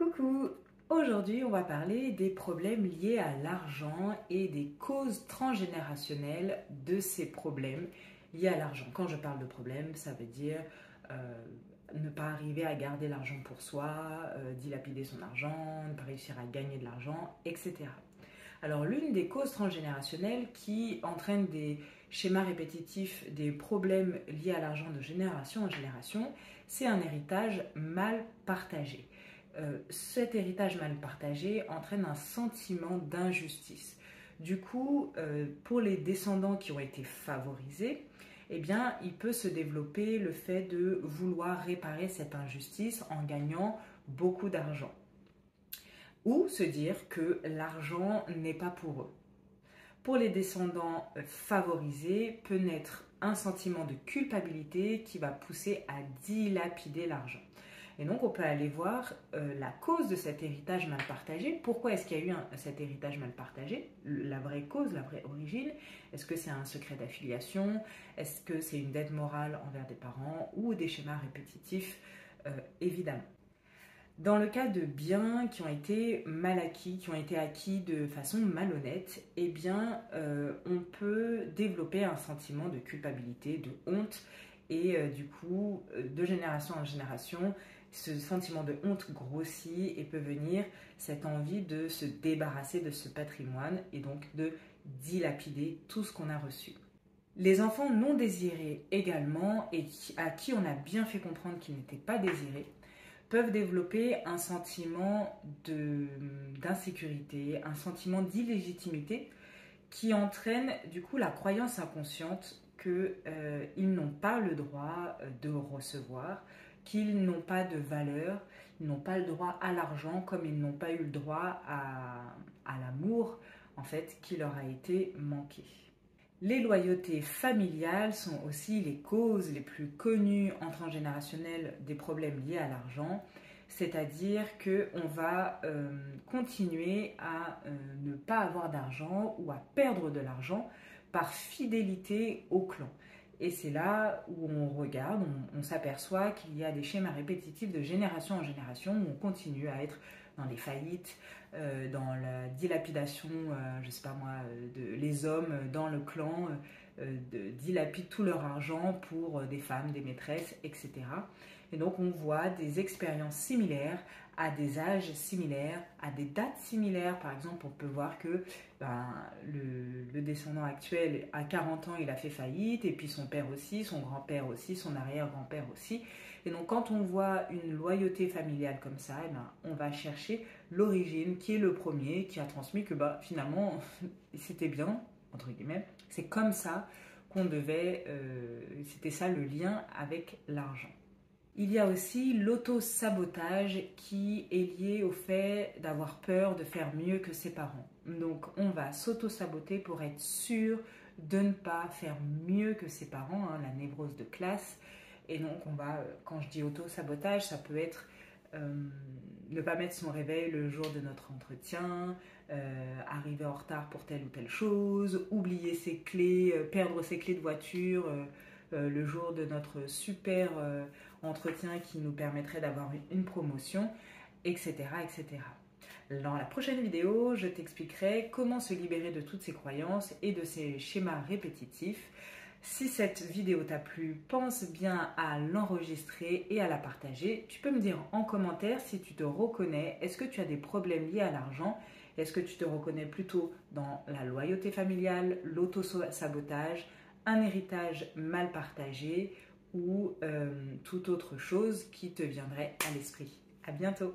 Coucou! Aujourd'hui, on va parler des problèmes liés à l'argent et des causes transgénérationnelles de ces problèmes liés à l'argent. Quand je parle de problèmes, ça veut dire ne pas arriver à garder l'argent pour soi, dilapider son argent, ne pas réussir à gagner de l'argent, etc. Alors, l'une des causes transgénérationnelles qui entraîne des schémas répétitifs, des problèmes liés à l'argent de génération en génération, c'est un héritage mal partagé. Cet héritage mal partagé entraîne un sentiment d'injustice. Du coup, pour les descendants qui ont été favorisés, eh bien, il peut se développer le fait de vouloir réparer cette injustice en gagnant beaucoup d'argent. Ou se dire que l'argent n'est pas pour eux. Pour les descendants favorisés, peut naître un sentiment de culpabilité qui va pousser à dilapider l'argent. Et donc, on peut aller voir la cause de cet héritage mal partagé. Pourquoi est-ce qu'il y a eu cet héritage mal partagé? La vraie cause, la vraie origine. Est-ce que c'est un secret d'affiliation? Est-ce que c'est une dette morale envers des parents ou des schémas répétitifs? Évidemment. Dans le cas de biens qui ont été mal acquis, qui ont été acquis de façon malhonnête, eh bien, on peut développer un sentiment de culpabilité, de honte, et du coup, de génération en génération, ce sentiment de honte grossit et peut venir cette envie de se débarrasser de ce patrimoine et donc de dilapider tout ce qu'on a reçu. Les enfants non désirés également, et à qui on a bien fait comprendre qu'ils n'étaient pas désirés, peuvent développer un sentiment d'insécurité, un sentiment d'illégitimité qui entraîne du coup la croyance inconsciente qu'ils n'ont pas le droit de recevoir, qu'ils n'ont pas de valeur, ils n'ont pas le droit à l'argent comme ils n'ont pas eu le droit à l'amour en fait qui leur a été manqué. Les loyautés familiales sont aussi les causes les plus connues en transgénérationnel des problèmes liés à l'argent, c'est-à-dire qu'on va continuer à ne pas avoir d'argent ou à perdre de l'argent par fidélité au clan. Et c'est là où on regarde, on s'aperçoit qu'il y a des schémas répétitifs de génération en génération où on continue à être dans les faillites, dans la dilapidation, je sais pas moi, les hommes dans le clan dilapident tout leur argent pour des femmes, des maîtresses, etc. Et donc on voit des expériences similaires à des âges similaires, à des dates similaires. Par exemple, on peut voir que le descendant actuel, à 40 ans, il a fait faillite, et puis son père aussi, son grand-père aussi, son arrière-grand-père aussi. Et donc quand on voit une loyauté familiale comme ça, on va chercher l'origine, qui est le premier, qui a transmis que finalement, c'était bien, entre guillemets, c'est comme ça qu'on devait, c'était ça le lien avec l'argent. Il y a aussi l'auto-sabotage qui est lié au fait d'avoir peur de faire mieux que ses parents. Donc on va s'auto-saboter pour être sûr de ne pas faire mieux que ses parents, la névrose de classe. Et donc on va, quand je dis auto-sabotage, ça peut être ne pas mettre son réveil le jour de notre entretien, arriver en retard pour telle ou telle chose, oublier ses clés, perdre ses clés de voiture le jour de notre super entretien qui nous permettrait d'avoir une promotion, etc., etc. Dans la prochaine vidéo, je t'expliquerai comment se libérer de toutes ces croyances et de ces schémas répétitifs. Si cette vidéo t'a plu, pense bien à l'enregistrer et à la partager. Tu peux me dire en commentaire si tu te reconnais. Est-ce que tu as des problèmes liés à l'argent? Est-ce que tu te reconnais plutôt dans la loyauté familiale, l'auto-sabotage, un héritage mal partagé ou toute autre chose qui te viendrait à l'esprit? À bientôt!